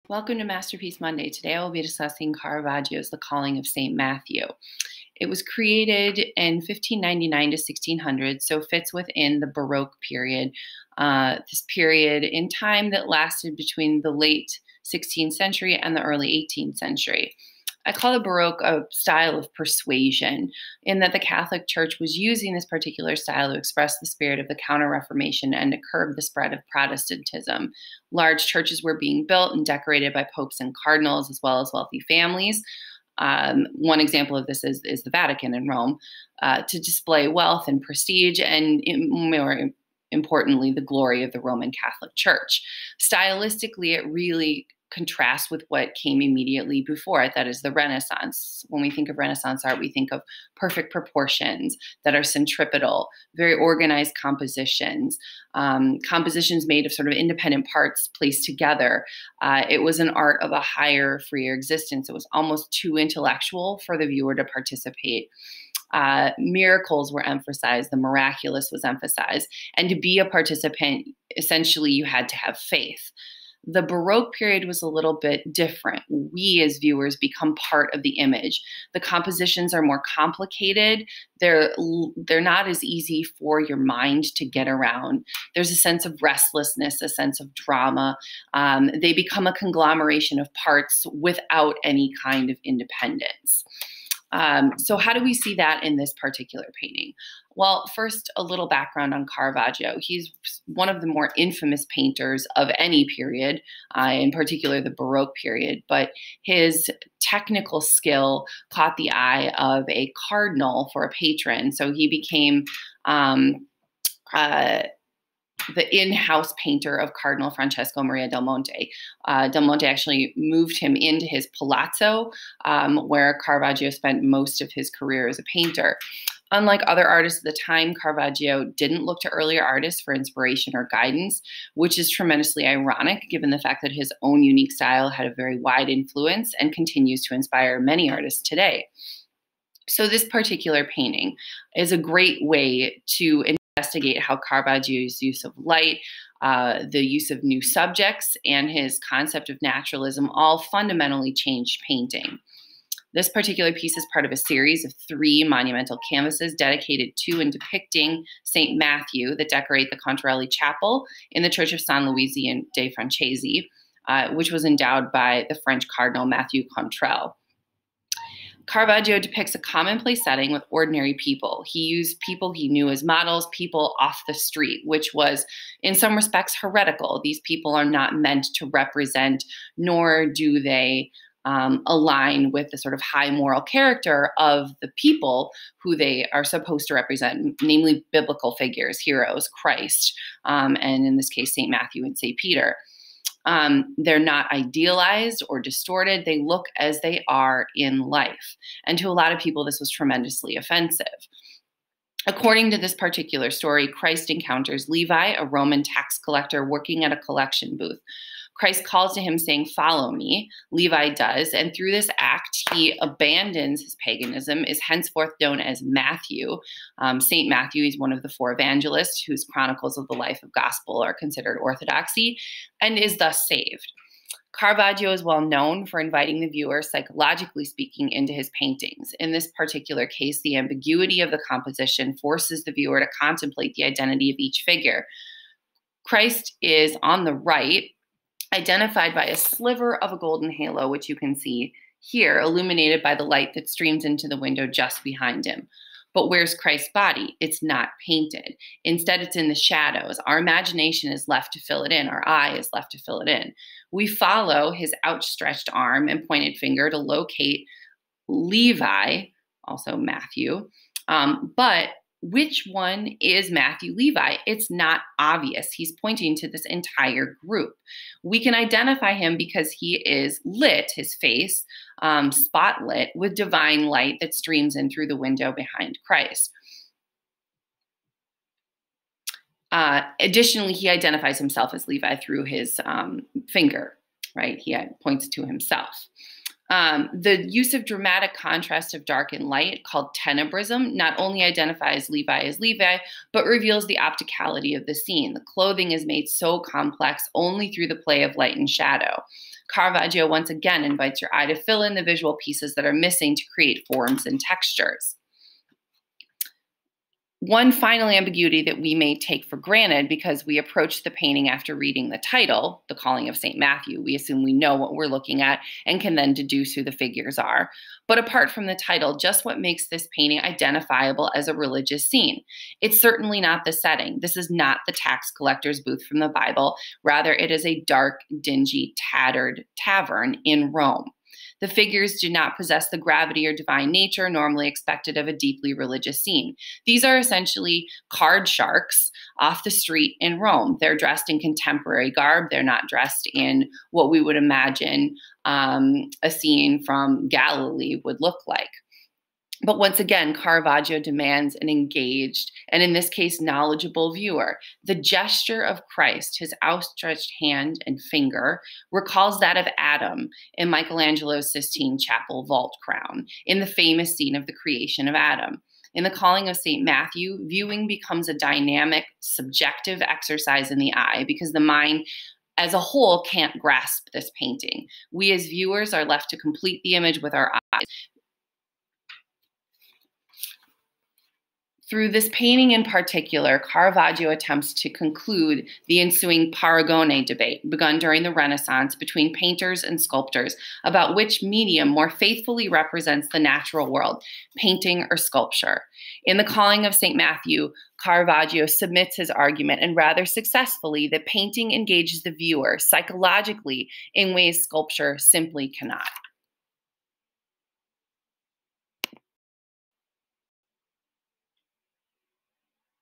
Welcome to Masterpiece Monday. Today I will be discussing Caravaggio's The Calling of St. Matthew. It was created in 1599 to 1600, so fits within the Baroque period, this period in time that lasted between the late 16th century and the early 18th century. I call the Baroque a style of persuasion, in that the Catholic Church was using this particular style to express the spirit of the Counter-Reformation and to curb the spread of Protestantism. Large churches were being built and decorated by popes and cardinals, as well as wealthy families. One example of this is the Vatican in Rome, to display wealth and prestige, and more importantly, the glory of the Roman Catholic Church. Stylistically, it really contrasts with what came immediately before it, that is the Renaissance. When we think of Renaissance art, we think of perfect proportions that are centripetal, very organized compositions, compositions made of sort of independent parts placed together. It was an art of a higher, freer existence. It was almost too intellectual for the viewer to participate. Miracles were emphasized, the miraculous was emphasized, and to be a participant, essentially you had to have faith. The Baroque period was a little bit different. We as viewers become part of the image. The compositions are more complicated. They're not as easy for your mind to get around. There's a sense of restlessness, a sense of drama. They become a conglomeration of parts without any kind of independence. So how do we see that in this particular painting? Well, first, a little background on Caravaggio. He's one of the more infamous painters of any period, in particular the Baroque period, but his technical skill caught the eye of a cardinal for a patron. So he became the in-house painter of Cardinal Francesco Maria del Monte. Del Monte actually moved him into his palazzo, where Caravaggio spent most of his career as a painter. Unlike other artists at the time, Caravaggio didn't look to earlier artists for inspiration or guidance, which is tremendously ironic given the fact that his own unique style had a very wide influence and continues to inspire many artists today. So this particular painting is a great way to investigate how Caravaggio's use of light, the use of new subjects, and his concept of naturalism all fundamentally changed painting. This particular piece is part of a series of 3 monumental canvases dedicated to and depicting St. Matthew that decorate the Contarelli Chapel in the Church of San Luigi dei Francesi, which was endowed by the French Cardinal Matthew Contrel. Caravaggio depicts a commonplace setting with ordinary people. He used people he knew as models, people off the street, which was in some respects heretical. These people are not meant to represent, nor do they align with the sort of high moral character of the people who they are supposed to represent, namely biblical figures, heroes, Christ, and in this case, St. Matthew and St. Peter. They're not idealized or distorted. They look as they are in life. And to a lot of people, this was tremendously offensive. According to this particular story, Christ encounters Levi, a Roman tax collector working at a collection booth. Christ calls to him saying, "Follow me." Levi does, and through this act, he abandons his paganism, is henceforth known as Matthew. Saint Matthew is one of the 4 evangelists whose chronicles of the life of gospel are considered orthodoxy, and is thus saved. Caravaggio is well known for inviting the viewer, psychologically speaking, into his paintings. In this particular case, the ambiguity of the composition forces the viewer to contemplate the identity of each figure. Christ is on the right, identified by a sliver of a golden halo, which you can see here, illuminated by the light that streams into the window just behind him. But where's Christ's body? It's not painted. Instead, it's in the shadows. Our imagination is left to fill it in. Our eye is left to fill it in. We follow his outstretched arm and pointed finger to locate Levi, also Matthew, but which one is Matthew Levi? It's not obvious. He's pointing to this entire group. We can identify him because he is lit, his face, spotlit with divine light that streams in through the window behind Christ. Additionally, he identifies himself as Levi through his finger, right? He points to himself. The use of dramatic contrast of dark and light, called tenebrism, not only identifies Levi as Levi, but reveals the opticality of the scene. The clothing is made so complex only through the play of light and shadow. Caravaggio once again invites your eye to fill in the visual pieces that are missing to create forms and textures. One final ambiguity that we may take for granted because we approach the painting after reading the title, The Calling of St. Matthew. We assume we know what we're looking at and can then deduce who the figures are. But apart from the title, just what makes this painting identifiable as a religious scene? It's certainly not the setting. This is not the tax collector's booth from the Bible. Rather, it is a dark, dingy, tattered tavern in Rome. The figures do not possess the gravity or divine nature normally expected of a deeply religious scene. These are essentially card sharks off the street in Rome. They're dressed in contemporary garb. They're not dressed in what we would imagine a scene from Galilee would look like. But once again, Caravaggio demands an engaged, and in this case, knowledgeable viewer. The gesture of Christ, his outstretched hand and finger, recalls that of Adam in Michelangelo's Sistine Chapel vault crown, in the famous scene of the creation of Adam. In The Calling of St. Matthew, viewing becomes a dynamic, subjective exercise in the eye because the mind as a whole can't grasp this painting. We as viewers are left to complete the image with our eyes. Through this painting in particular, Caravaggio attempts to conclude the ensuing paragone debate begun during the Renaissance between painters and sculptors about which medium more faithfully represents the natural world, painting or sculpture. In The Calling of St. Matthew, Caravaggio submits his argument, and rather successfully, that painting engages the viewer psychologically in ways sculpture simply cannot.